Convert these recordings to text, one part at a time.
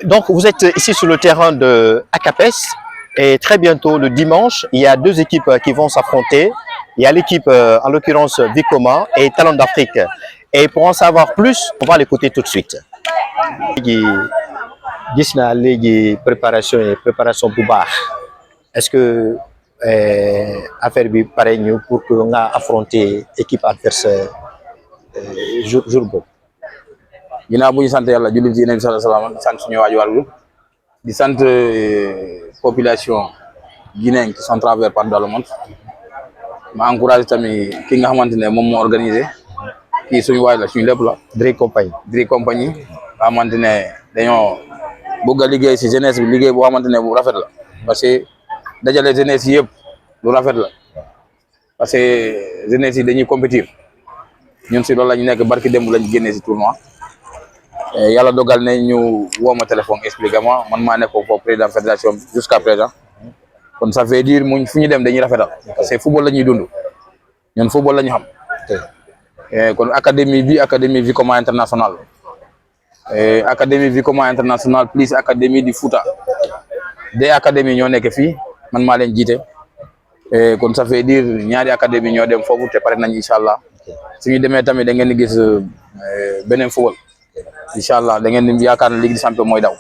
Donc, vous êtes ici sur le terrain de Acapes et très bientôt, le dimanche, il y a deux équipes qui vont s'affronter. Il y a l'équipe, en l'occurrence, Vicoma et Talent d'Afrique. Et pour en savoir plus, on va l'écouter tout de suite. Gis naa léegi préparation bu baax est-ce que affaire bi pare ñu pour que nga affronter équipe adverse jour boobu. ginnaaw bu ñu sant yàlla jullit ci Nabi sallallahu alayhi wasallam di sant suñu waaju wàllu di sant population guinéenne qui sont travers partout dans le monde ma encouragé tamit ki nga xamante ne moom moo organisé kii suñu waaj la suñu lépp la Dri compagnie xamante ne dañoo bëgg a liggéey si jeunesse bi liggéey boo xamante ne bu rafet la parce que dajale jeunesse yi yëpp lu rafet la parce que jeunesse yi dañuy compétir ñun si loolu la ñu nekk barki démb lañu génnee si tournoi yàlla dogal ne ñu woo ma téléphone expliqué ma man maa nekk foofu président fédération bi jusqu'à présent kon ça veut dire muñ fu ñu dem dañuy rafetal parce que football la ñuy dund ñun football la ñu xam kon académie Vicoma international académie Vicoma international plus académie du Fouta des académies ñoo nekk fii man maa leen jiite kon ça veut dire ñaari académie ñoo dem foofu te pare nañ incha allah suñu demee tamit da ngeen di gis beneen football incha allah da ngeen di yaakaar ne Ligue des Champions mooy daw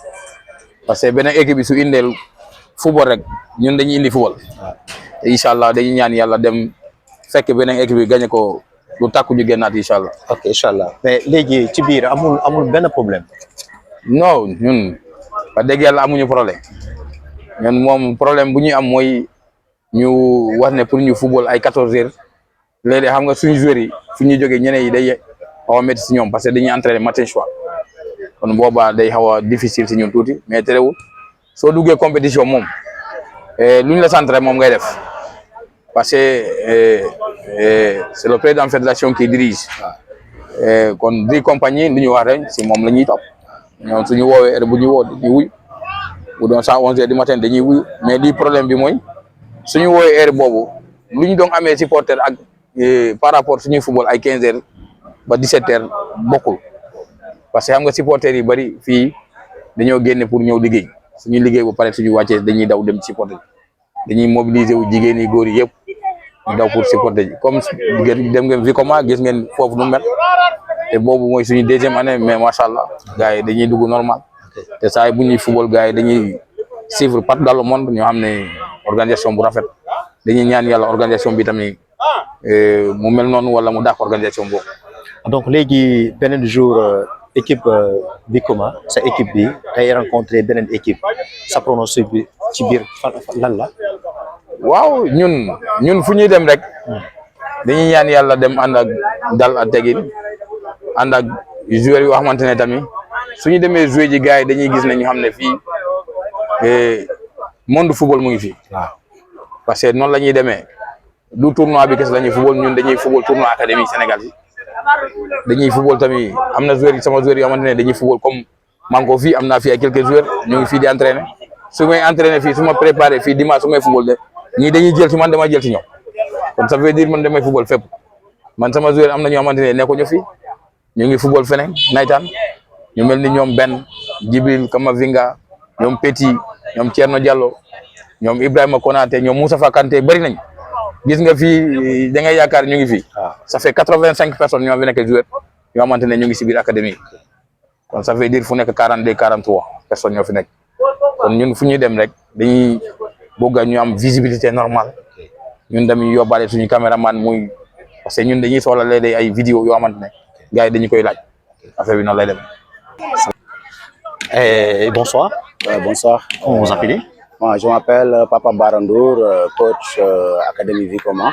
parce que beneen équipe bi su indeel football rek ñun dañuy indi football te incha allah dañuy ñaan yàlla dem fekk beneen équipe bi gagné ko lu takku ñu génnaat incha allah. ok incha allah mais léegi ci biir amul benn problème. non ñun wax dëgg yàlla amuñu problème ñun moom problème bu ñuy am mooy ñu wax ne pour ñu football ay 14 heures léeg-léeg xam nga suñu joueurs yi fu ñuy jógee ñeneen yi day xaw a métti si ñoom parce que dañuy entraîner matin soir kon boobaa day xaw a difficile si ñun tuuti mais terewul soo duggee compétition moom lu ñu la centré moom ngay def parce que c'est le président de fédération qui dirige kon Dri compagnie lu ñu wax rek si moom la ñuy topp ñoom suñu woowee heure bu ñu woo dañuy wuyu bu doon 11 heures du matin dañuy wuyu mais lii problème bi mooy suñu woowee heure boobu lu ñu doon amee supporter ak par rapport suñuy football ay 15 heures ba 17 heures bokkul parce que xam nga supporters yi bari fii dañoo génne pour ñëw liggéey suñu liggéey bu pare suñu wàccee dañuy daw dem supporter dañuy mobiliser wu jigéen yi góor yi yëpp ñu daw pour supporter ji comme dem ngeen Vicoma gis ngeen foofu nu mel te boobu mooy suñu deuxième année mais macha allah gars yi dañuy dugg normal te saa yi bu ñuy football gars yi dañuy suivre partout dans le monde ñoo xam ne organisation bu rafet dañuy ñaan yàlla organisation bi tamit mu mel noonu wala mu dàq organisation boobu. donc léegi beneen jour équipe Vicoma sa équipe bi day rencontré beneen équipe sa pronostic bi ci biir lan la. waaw ñun fu ñuy dem rek dañuy ñaan yàlla dem ànd ak dal ak tegin ànd ak joueurs yoo xamante ne tamit suñu demee jouer ji gars yi dañuy gis ne ñu xam ne fii monde football mu ngi fii waaw parce que noonu la ñuy demee du tournoi bi kese la ñuy football ñun dañuy football tournoi académie Sénégal yi dañuy football tamit am na joueurs yi sama joueurs yoo xamante ne dañuy football comme maa ngi ko fii am naa fii ay quelques joueurs ñu ngi fii di entraîner su may entraîner fii su ma préparé fii dimanche su may football de ñii dañuy jël ci man damay jël ci ñoom kon ça veut dire man damay football fépp man sama joueur am na ñoo xamante ne nekkuñu fi ñu ngi football feneen nawetaan ñu mel ni ñoom Ben Djibril Kamavinga ñoom Petit ñoom Thierno Diallo ñoom Ibrahima Konaté ñoom Moustapha Kanté bëri nañ gis nga fii da ngay yaakaar ñu ngi fii ça fait 85 personnes ñoo fi nekk joueur yoo xamante ne ñu ngi si biir académie kon ça veut dire fu nekk 42 43 personnes ñoo fi nekk kon ñun fu ñuy dem rek dañuy bëgg ñu am visibilité normale ñun dañuy yóbbaale suñu caméraman muy parce que ñun dañuy soxla léeg-léeg ay vidéo yoo xamante ne gars yi dañu koy laaj affaire bi noonu lay dem. Bonsoir. Bonsoir. Comment vous appelez? Moi, je m'appelle Papa Barandour, coach Académie Vicoma.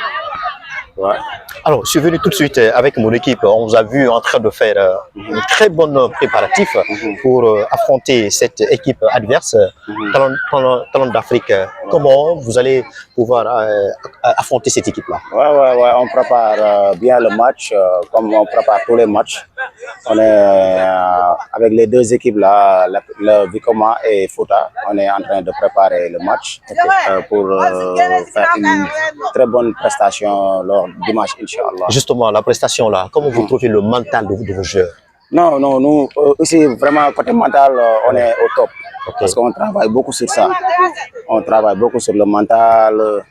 Ouais. Alors, je suis venu tout de suite avec mon équipe. On vous a vu en train de faire une très bonne préparatif pour affronter cette équipe adverse, Talent d'Afrique. Comment vous allez pouvoir affronter cette équipe-là? Ouais, on prépare bien le match, comme on prépare tous les matchs. On est avec les deux équipes là, le Vicoma et Fouta. On est en train de préparer le match pour faire une très bonne prestation lors dimanche, Inch'Allah. Justement, la prestation là, comment vous trouvez le mental de vos joueurs? Non, non, nous, ici, vraiment, côté mental, on est au top. Ok. Parce qu'on travaille beaucoup sur ça. On travaille beaucoup sur le mental,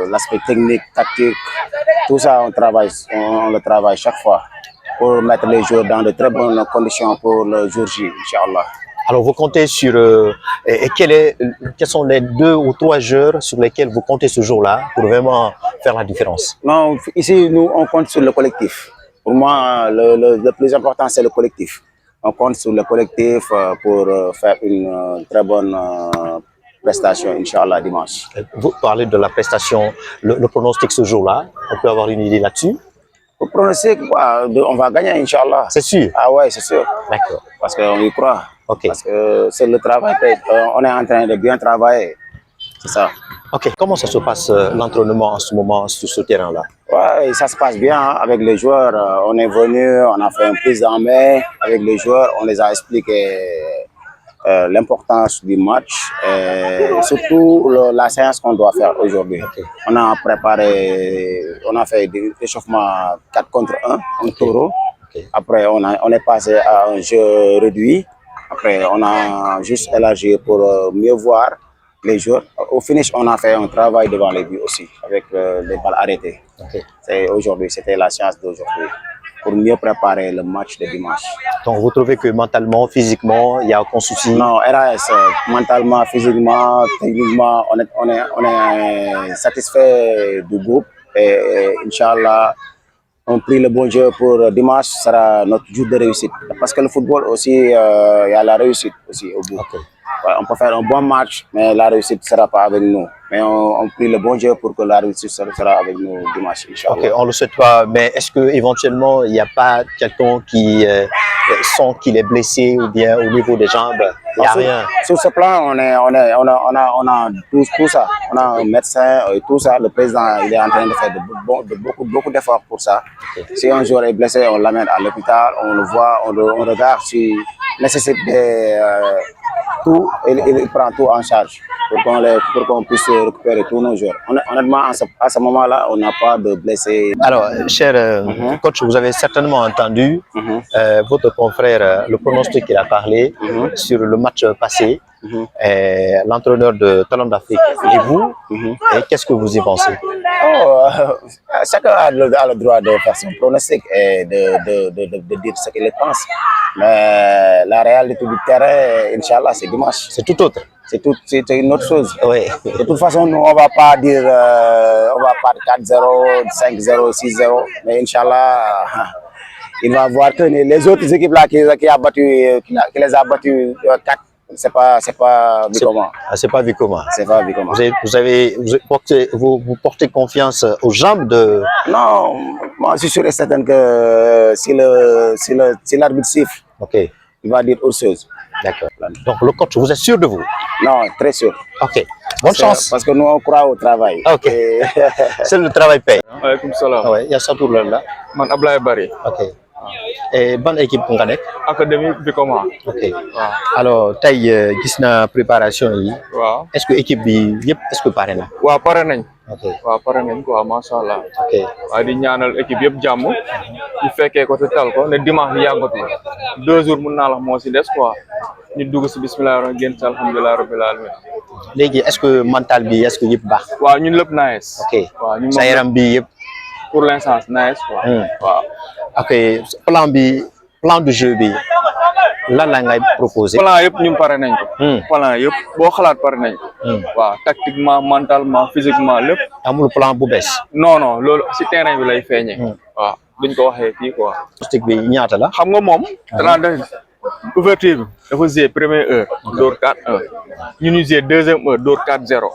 l'aspect technique, tactique. Tout ça, on le travaille chaque fois pour mettre les joueurs dans de très bonnes conditions pour le jour J, Inch'Allah. Alors, vous comptez sur... et quels sont les 2 ou 3 joueurs sur lesquels vous comptez ce jour-là pour vraiment faire la différence? Non, ici, nous, on compte sur le collectif. Pour moi, le plus important, c'est le collectif. On compte sur le collectif pour faire une très bonne prestation, Inch'Allah, dimanche. Vous parlez de la prestation, le pronostic ce jour-là. On peut avoir une idée là-dessus? Au pronostic, on va gagner, Inch'Allah. C'est sûr? Ah ouais, c'est sûr. D'accord. Parce qu'on y croit. Ok. Parce que c'est le travail. On est en train de bien travailler. C'est ça. Ok. Comment ça se passe l'entraînement en ce moment sur ce terrain-là? Ouais, ça se passe bien hein, avec les joueurs. On est venu, on a fait une prise en main avec les joueurs. On les a expliqué l'importance du match et surtout la séance qu'on doit faire aujourd'hui. Okay. On a préparé, on a fait des échauffements 4 contre 1, un taureau. Okay. Après, on est passé à un jeu réduit. Après, on a juste élargi pour mieux voir les joueurs. Au finish, on a fait un travail devant les buts aussi, avec les balles arrêtées. Okay. Aujourd'hui, c'était la séance d'aujourd'hui, pour mieux préparer le match de dimanche. Donc, vous trouvez que mentalement, physiquement, il n'y a aucun souci? Non, RAS, mentalement, physiquement, techniquement, on est satisfait du groupe. Et Inch'Allah, on prie le bon Dieu pour dimanche, sera notre jour de réussite. Parce que le football aussi, il y a la réussite aussi au bout. Okay. Ouais, on peut faire un bon match, mais la réussite ne sera pas avec nous. Mais on prie le bon Dieu pour que la réussite sera avec nous dimanche, Inch'Allah. Ok, on ne le souhaite pas, mais est-ce qu'éventuellement, il n'y a pas quelqu'un qui sent qu'il est blessé ou bien au niveau des jambes? Il n'y a rien. Sur ce plan, on a tout ça. On a un médecin et tout ça. Le président, il est en train de faire beaucoup d'efforts pour ça. Okay. Si un joueur est blessé, on l'amène à l'hôpital, on le voit, on regarde s'il nécessite tout, il prend tout en charge pour qu'on puisse récupérer tous nos joueurs. Honnêtement, à ce moment-là, on n'a pas de blessés. Alors, cher coach, vous avez certainement entendu votre confrère, le pronostic qu'il a parlé sur le match passé, l'entraîneur de Talent d'Afrique et vous, et qu'est-ce que vous y pensez? Chacun a le droit de faire son pronostic et de dire ce qu'il pense. Mais la réalité du terrain, Inch'Allah, c'est dimanche. C'est tout autre. C'est une autre chose. Oui. De toute façon, nous, on ne va pas dire 4-0, 5-0, 6-0. Mais Inch'Allah, il va voir que les autres équipes là qui les a battus 4. C'est pas Vicoma. C'est pas Vicoma. C'est pas Vicoma. Vous portez confiance aux jambes de... Non, moi je suis sûr et certain que si l'arbitre siffle, okay, il va dire autre chose. D'accord. Donc le coach, vous êtes sûr de vous? Non, très sûr. Ok. Bonne chance. Parce que nous on croit au travail. Ok. C'est le travail paye. Waaleykum salaam. Ah ouais, il y a ça tout là. Man Ablaye Bari. Ok. Et bonne équipe nga nek? Académie Vicoma. Ok. Alors tey gis na préparation yi. Waaw. Est-ce que équipe bi yépp est-ce que pare na? Waaw pare nañ. Ok. Waaw pare nañ quoi, machallah. Ok. Waaye di ñaanal équipe yëpp jàmm. ñu fekkee ko te tal ko ne dimanche yàggatul. 2 jours mun naa la moo si des quoi. ñu dugg si bismillah rahmaan génn si alhamdulilah rabbil alamin. Léegi est-ce que mental bi est-ce que yépp baax? Waaw ñun lépp nice. Ok. Waaw ñun sa yaram bi yépp pour l'instant nice quoi. Waaw. Ok, plan de jeu bi lan la ngay proposer? Plan yëpp ñun pare nañ ko. Plan yëpp boo xalaat pare nañ ko. Waaw tactiquement, mentalement, physiquement lépp. Amul plan bu bees? Non non loolu si terrain bi lay feeñee. Waaw duñ ko waxee fii quoi. Pronostic bi ñaata la? xam nga moom. danaa def ouverture bi dafa jouer première heure. door 4-1. ñun ñu jouer deuxième heure door 4-0.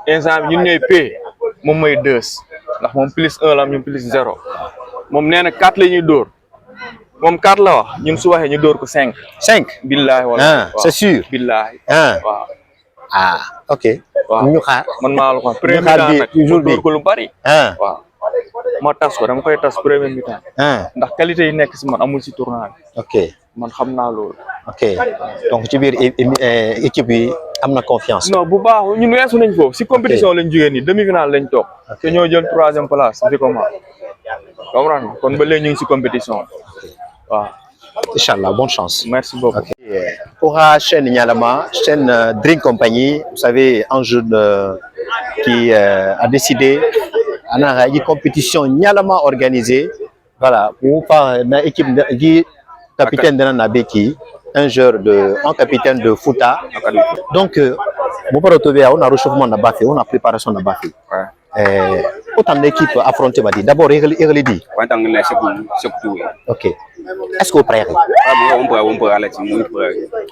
instant bi ñun ñooy pay moom mooy 2 ndax moom plus 1 la ñun plus 0. moom nee na 4 la ñuy dóor moom 4 la wax ñun su waxee ñu dóor ko 5. 5. billahi wala c'est sûr. billahi. waaw. ah ok. waaw ñu xaar. man maa la ko wax premier mi-temps nag toujours dóor ko lu bari. waaw ma tas ko dama koy tas premier mi-temps. ndax qualité yi nekk si man amul si tournoi bi. ok man xam naa loolu. ok donc ci biir équipe yi am na confiance. non bu baax ñun weesu nañ foofu si compétition lañ jógee nii demi-finale lañ toog. te ñoo jël 3e place Vicoma. comprendre kon ba léegi ñu ngi si compétition waaw. Inch'Allah, bonne chance. Merci beaucoup. Aura chaîne Nyalama, chaîne Drink Company, vous savez, un jeune qui a décidé à une compétition Nyalama organisée. Voilà, pour par une équipe de capitaine de Nabeki, un capitaine de Fouta. Donc, mon père on a réchauffement de Bafé, on a préparation de Bafé. Autant d'équipes affrontées, d'abord, il dit. Ok. Est-ce que vous prêtez?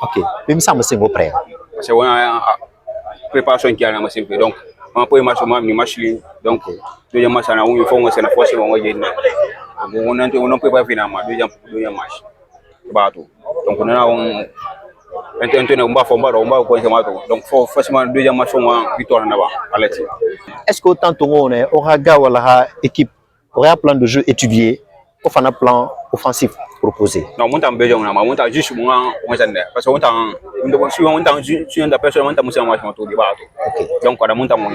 Ok. Mais il me semble que vous prêtez. Parce que préparation qui a donc on peut match donc deuxième match on faut c'est la fois on prépare finalement deuxième match bateau donc on a on donc forcément deuxième match on victoire là-bas à l'été. Est-ce que autant on aura gagné équipe aura un plan de jeu étudié ou un plan offensif proposé? Non, on t'a besoin de on t'a juste parce que on t'a sur une personne on t'a monsieur match autour du bateau. Donc on a monté mon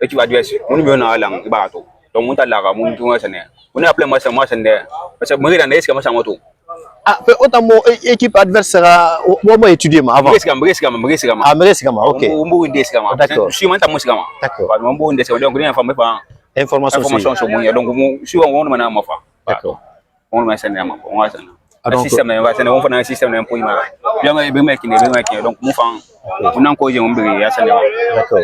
et tu vas dire on est bien à l'ang bateau. Donc on t'a là on tout on a appelé match parce que moi dans est-ce que match moto. Ah, autant mon équipe adversaire moi étudier avant. Ah, OK. D'accord. Je suis maintenant monsieur D'accord. On bon des donc rien informé par information sur moi donc si on m'a ma fa. D'accord. On va s'en aller on va s'en aller. Système on fait un système pour moi. Bien donc nous faisons on encore on brille s'en aller. D'accord.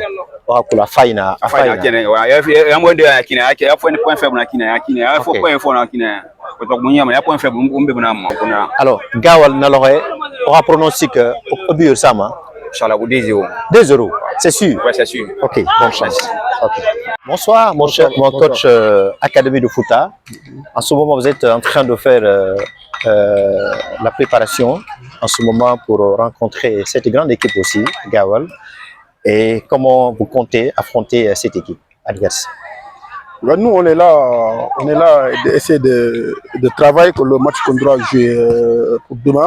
Pour la faina. Ya mo de akina ya faut un point faible akina ya faut point fort akina. Donc mon yama ya point faible on be na mo. Alors, Gawal Naloré aura pronostic au but Sama. Inchallah 2-0. 2-0, c'est sûr. Ouais, c'est sûr. Ok, bonne chance. Okay. Bonsoir, mon coach Académie de Fouta. En ce moment, vous êtes en train de faire la préparation en ce moment pour rencontrer cette grande équipe aussi, Gawal. Et comment vous comptez affronter cette équipe adverse? Nous, on est là d'essayer de travailler pour le match qu'on doit jouer pour demain.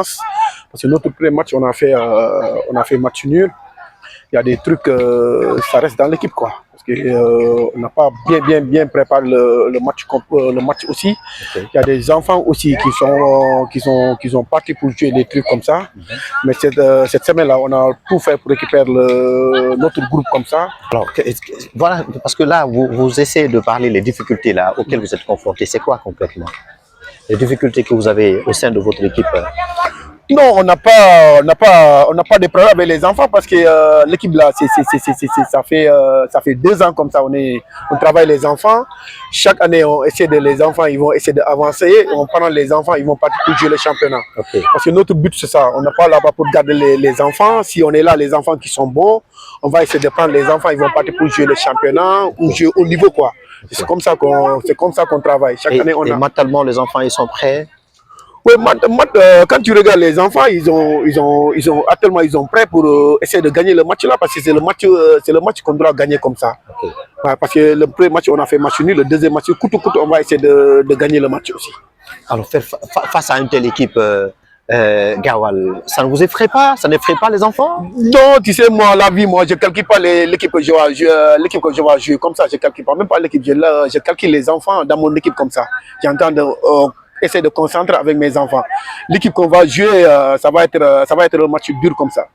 Parce que notre premier match, on a fait match nul. Il y a des trucs, ça reste dans l'équipe, quoi. Parce que on n'a pas bien préparé le match aussi. Okay. Il y a des enfants aussi qui sont partis pour jouer des trucs comme ça. Mais cette semaine-là, on a tout fait pour récupérer notre groupe comme ça. Alors, voilà, parce que là, vous essayez de parler des difficultés là auxquelles vous êtes confrontés. C'est quoi concrètement les difficultés que vous avez au sein de votre équipe? Non, on n'a pas de problème avec les enfants parce que l'équipe là, ça fait 2 ans comme ça, on travaille les enfants. Chaque année, on essaie les enfants, ils vont essayer d'avancer. Pendant les enfants, ils vont partir pour jouer le championnat. Okay. Parce que notre but, c'est ça. On n'est pas là-bas pour garder les enfants. Si on est là, les enfants qui sont bons, on va essayer de prendre les enfants, ils vont partir pour jouer le championnat ou jouer au niveau, quoi. Okay. C'est comme ça qu'on travaille. Chaque année, on a... mentalement, les enfants, ils sont prêts? Oui, quand tu regardes les enfants, ils sont prêts pour essayer de gagner le match là parce que c'est le match qu'on doit gagner comme ça. Okay. Ouais, parce que le premier match on a fait match nul, le deuxième match coûte on va essayer de gagner le match aussi. Alors faire face à une telle équipe, Gawal, ça ne vous effraie pas? Ça n'effraie pas les enfants? Non, tu sais moi la vie, moi je calcule pas l'équipe que je vais jouer comme ça, je calcule pas même pas l'équipe, je calcule les enfants dans mon équipe comme ça. J'entends essayer de concentrer avec mes enfants. L'équipe qu'on va jouer, ça va être un match dur comme ça.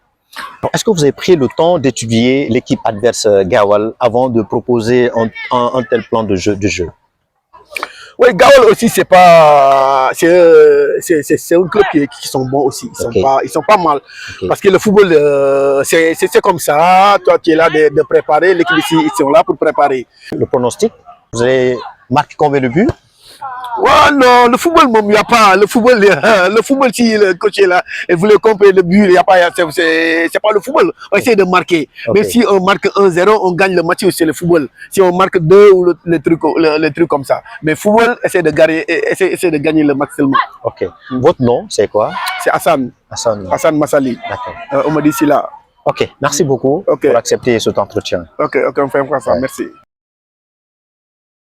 Est-ce que vous avez pris le temps d'étudier l'équipe adverse Gawal avant de proposer un tel plan de jeu? Oui, Gawal aussi, c'est un club qui sont bons aussi. Ils sont pas mal. Okay. Parce que le football, c'est comme ça. Toi, tu es là de préparer. L'équipe ici, ils sont là pour préparer. Le pronostic, vous avez marqué combien de buts? Ouais, non, le football, il n'y a pas. Le football, si le coach est là, et voulait comprendre le but, il n'y a pas. C'est pas le football. On essaie de marquer. Okay. Mais si on marque 1-0, on gagne le match, c'est le football. Si on marque 2 ou le truc comme ça. Mais football, essaie de gagner le match seulement. Ok. Votre nom, c'est quoi? C'est Hassan. Hassan Massali. D'accord. On m'a dit c'est là. Ok, merci beaucoup pour accepter cet entretien. Ok, on fait ça. Merci.